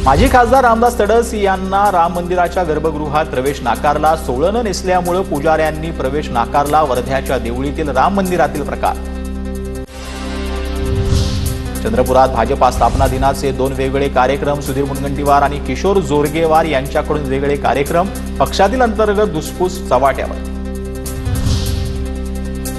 माजी खासदार रामदास तडस यांना राम मंदिराच्या गर्भगृहात प्रवेश नाकारला. सोळं नेसल्यामुळे पुजाऱ्यांनी प्रवेश नाकारला. वर्ध्याच्या देवळीतील राम मंदिरातील प्रकार. चंद्रपुरात भाजपा स्थापना दिनाचे 2 वेगवेगळे कार्यक्रम. सुधीर मुनगंटीवार आणि किशोर जोरगेवार यांच्याकडून वेगळे कार्यक्रम. पक्षातील अंतर्गत धुसफूस चव्हाट्यावर.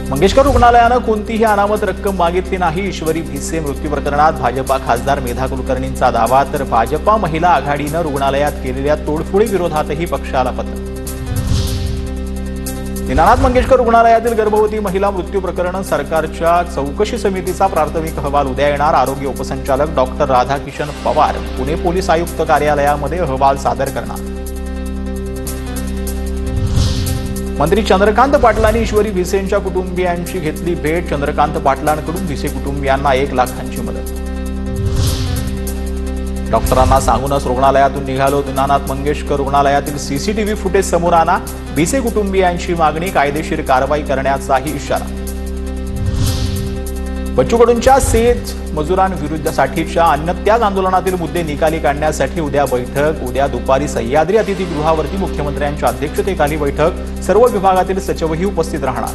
मंगेशकर रुग्णालयानं कोणतीही अनामत रक्कम मागितली नाही. ईश्वरी भिसे मृत्यू प्रकरणात भाजपा खासदार मेधा कुलकर्णींचा दावा. तर भाजपा महिला आघाडीनं रुग्णालयात केलेल्या तोडफोडी विरोधातही पक्षाला पत्र. दीनानाथ मंगेशकर रुग्णालयातील गर्भवती महिला मृत्यू प्रकरण सरकारच्या चौकशी समितीचा प्राथमिक अहवाल उद्या येणार. आरोग्य उपसंचालक डॉक्टर राधाकिशन पवार पुणे पोलीस आयुक्त कार्यालयामध्ये अहवाल सादर करणार. मंत्री चंद्रकांत पाटलांनी ईश्वरी भिसेंच्या कुटुंबियांची घेतली भेट. चंद्रकांत पाटलांकडून भिसे कुटुंबियांना 1 लाखांची मदत. डॉक्टरांना सांगूनच रुग्णालयातून निघालो. दीनानाथ मंगेशकर रुग्णालयातील सीसीटीव्ही फुटेज समोर आणा. भिसे कुटुंबियांची मागणी. कायदेशीर कारवाई करण्याचाही इशारा. बच्चू कडूंच्या शेत मजुरांविरुद्धसाठीच्या अन्नत्याग आंदोलनातील मुद्दे निकाली काढण्यासाठी उद्या बैठक. उद्या दुपारी सह्याद्री अतिथीगृहावरती मुख्यमंत्र्यांच्या अध्यक्षतेखाली बैठक. सर्व विभागातील सचिवही उपस्थित राहणार.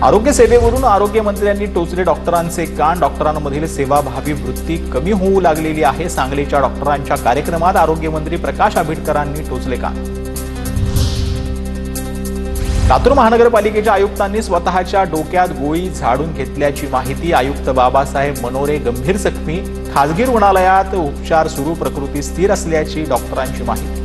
आरोग्य सेवेवरून आरोग्यमंत्र्यांनी टोचले डॉक्टरांचे कान. डॉक्टरांमधील सेवाभावी वृत्ती कमी होऊ लागलेली आहे. सांगलीच्या डॉक्टरांच्या कार्यक्रमात आरोग्यमंत्री प्रकाश आंबेडकरांनी टोचले कान. लातूर महानगरपालिकेच्या आयुक्तांनी स्वतःच्या डोक्यात गोळी झाडून घेतल्याची माहिती. आयुक्त बाबासाहेब मनोरे गंभीर जखमी. खासगी रुग्णालयात उपचार सुरू. प्रकृती स्थिर असल्याची डॉक्टरांची माहिती.